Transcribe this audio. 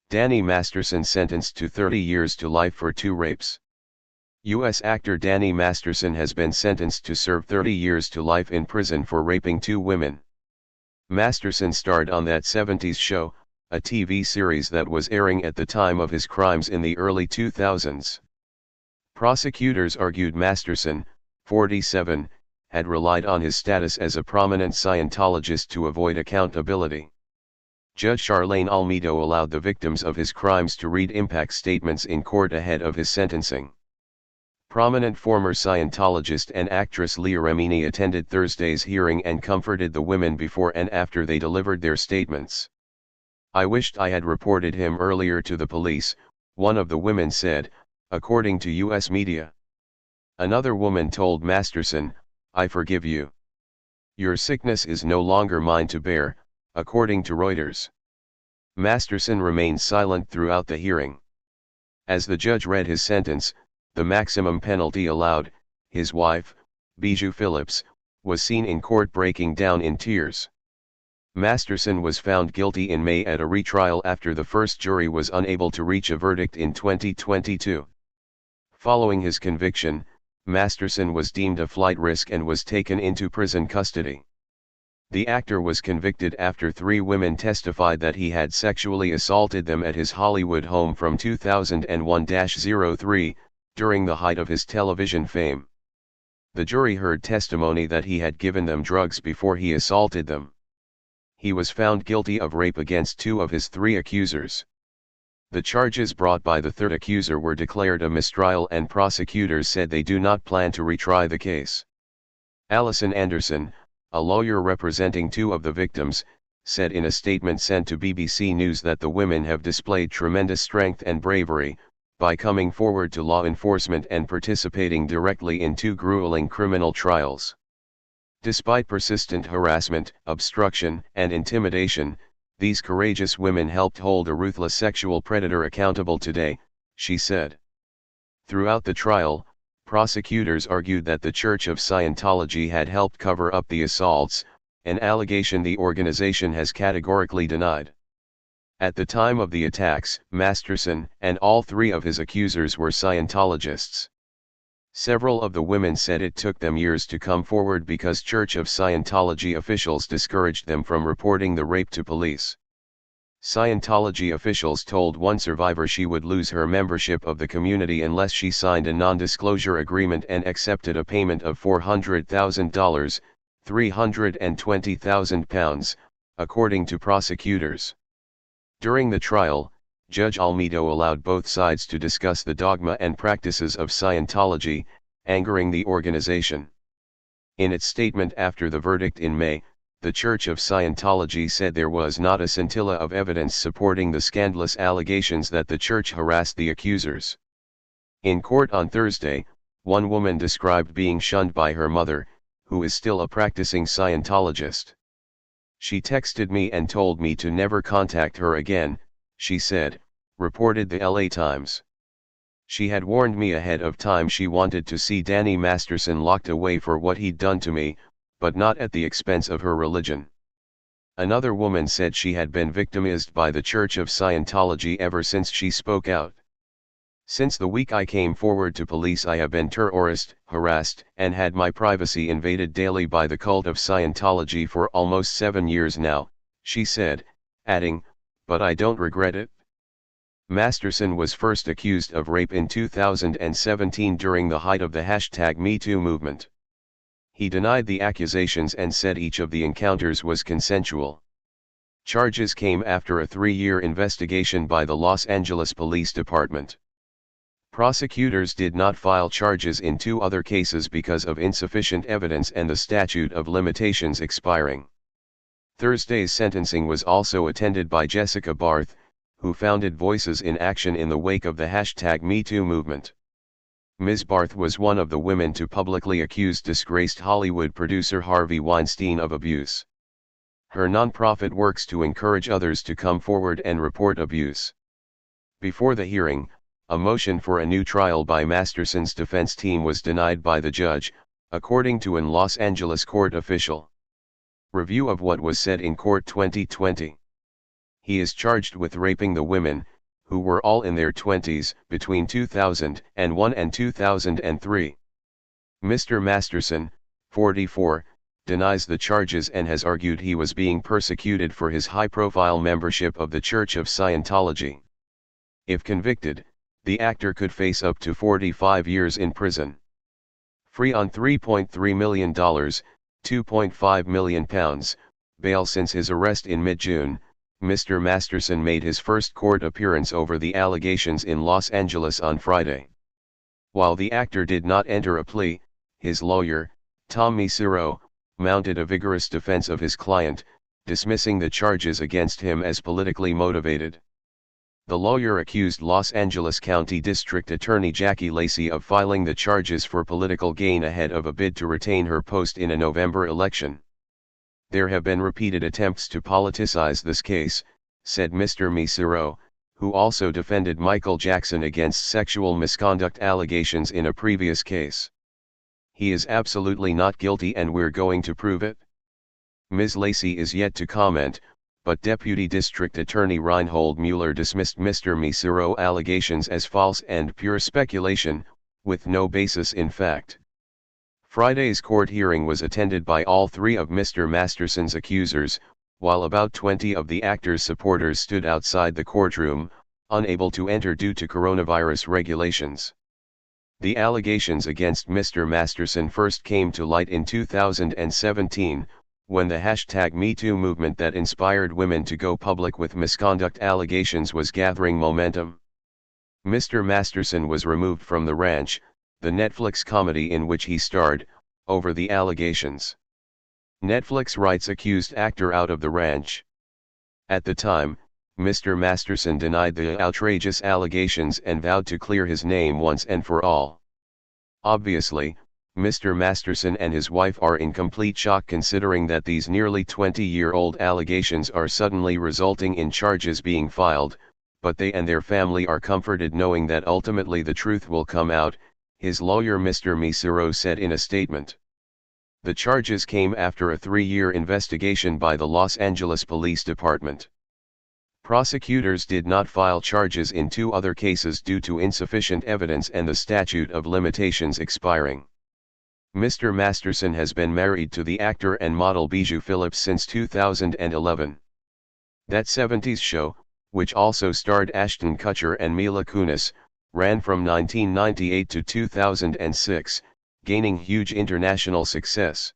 Danny Masterson sentenced to 30 years to life for 2 rapes. U.S. actor Danny Masterson has been sentenced to serve 30 years to life in prison for raping 2 women. Masterson starred on That 70s Show, a TV series that was airing at the time of his crimes in the early 2000s. Prosecutors argued Masterson, 47, had relied on his status as a prominent Scientologist to avoid accountability. Judge Charlene Almedo allowed the victims of his crimes to read impact statements in court ahead of his sentencing. Prominent former Scientologist and actress Leah Remini attended Thursday's hearing and comforted the women before and after they delivered their statements. "I wished I had reported him earlier to the police," one of the women said, according to U.S. media. Another woman told Masterson, "I forgive you. Your sickness is no longer mine to bear," according to Reuters. Masterson remained silent throughout the hearing. As the judge read his sentence, the maximum penalty allowed, his wife, Bijou Phillips, was seen in court breaking down in tears. Masterson was found guilty in May at a retrial after the first jury was unable to reach a verdict in 2022. Following his conviction, Masterson was deemed a flight risk and was taken into prison custody. The actor was convicted after 3 women testified that he had sexually assaulted them at his Hollywood home from 2001-03, during the height of his television fame. The jury heard testimony that he had given them drugs before he assaulted them. He was found guilty of rape against 2 of his 3 accusers. The charges brought by the third accuser were declared a mistrial, and prosecutors said they do not plan to retry the case. Allison Anderson, a lawyer representing 2 of the victims, said in a statement sent to BBC News that the women have displayed tremendous strength and bravery, by coming forward to law enforcement and participating directly in 2 grueling criminal trials. Despite persistent harassment, obstruction, and intimidation, these courageous women helped hold a ruthless sexual predator accountable today, she said. Throughout the trial, prosecutors argued that the Church of Scientology had helped cover up the assaults, an allegation the organization has categorically denied. At the time of the attacks, Masterson and all 3 of his accusers were Scientologists. Several of the women said it took them years to come forward because Church of Scientology officials discouraged them from reporting the rape to police. Scientology officials told one survivor she would lose her membership of the community unless she signed a non-disclosure agreement and accepted a payment of $400,000, £320,000, according to prosecutors. During the trial, Judge Almedo allowed both sides to discuss the dogma and practices of Scientology, angering the organization. In its statement after the verdict in May, the Church of Scientology said there was not a scintilla of evidence supporting the scandalous allegations that the church harassed the accusers. In court on Thursday, one woman described being shunned by her mother, who is still a practicing Scientologist. "She texted me and told me to never contact her again," she said, reported the LA Times. "She had warned me ahead of time she wanted to see Danny Masterson locked away for what he'd done to me, but not at the expense of her religion." Another woman said she had been victimized by the Church of Scientology ever since she spoke out. "Since the week I came forward to police, I have been terrorized, harassed, and had my privacy invaded daily by the cult of Scientology for almost 7 years now," she said, adding, "But I don't regret it." Masterson was first accused of rape in 2017 during the height of the #MeToo movement. He denied the accusations and said each of the encounters was consensual. Charges came after a 3-year investigation by the Los Angeles Police Department. Prosecutors did not file charges in 2 other cases because of insufficient evidence and the statute of limitations expiring. Thursday's sentencing was also attended by Jessica Barth, who founded Voices in Action in the wake of the #MeToo movement. Ms. Barth was one of the women to publicly accuse disgraced Hollywood producer Harvey Weinstein of abuse. Her nonprofit works to encourage others to come forward and report abuse. Before the hearing, a motion for a new trial by Masterson's defense team was denied by the judge, according to an Los Angeles court official. Review of what was said in court 2020. He is charged with raping the women, who were all in their 20s between 2001 and 2003. Mr. Masterson, 44, denies the charges and has argued he was being persecuted for his high-profile membership of the Church of Scientology. If convicted, the actor could face up to 45 years in prison. Free on $3.3 million, £2.5 million, bail since his arrest in mid-June, Mr. Masterson made his first court appearance over the allegations in Los Angeles on Friday. While the actor did not enter a plea, his lawyer, Tom Misero, mounted a vigorous defense of his client, dismissing the charges against him as politically motivated. The lawyer accused Los Angeles County District Attorney Jackie Lacey of filing the charges for political gain ahead of a bid to retain her post in a November election. There have been repeated attempts to politicize this case, said Mr. Misero, who also defended Michael Jackson against sexual misconduct allegations in a previous case. He is absolutely not guilty and we're going to prove it. Ms. Lacey is yet to comment, but Deputy District Attorney Reinhold Mueller dismissed Mr. Misero allegations as false and pure speculation, with no basis in fact. Friday's court hearing was attended by all three of Mr. Masterson's accusers, while about 20 of the actor's supporters stood outside the courtroom, unable to enter due to coronavirus regulations. The allegations against Mr. Masterson first came to light in 2017, when the #MeToo movement that inspired women to go public with misconduct allegations was gathering momentum. Mr. Masterson was removed from The Ranch, the Netflix comedy in which he starred, over the allegations. Netflix writes accused actor out of The Ranch. At the time, Mr. Masterson denied the outrageous allegations and vowed to clear his name once and for all. Obviously, Mr. Masterson and his wife are in complete shock considering that these nearly 20-year-old allegations are suddenly resulting in charges being filed, but they and their family are comforted knowing that ultimately the truth will come out, his lawyer Mr. Misero said in a statement. The charges came after a 3-year investigation by the Los Angeles Police Department. Prosecutors did not file charges in 2 other cases due to insufficient evidence and the statute of limitations expiring. Mr. Masterson has been married to the actor and model Bijou Phillips since 2011. That 70s show, which also starred Ashton Kutcher and Mila Kunis, ran from 1998 to 2006, gaining huge international success.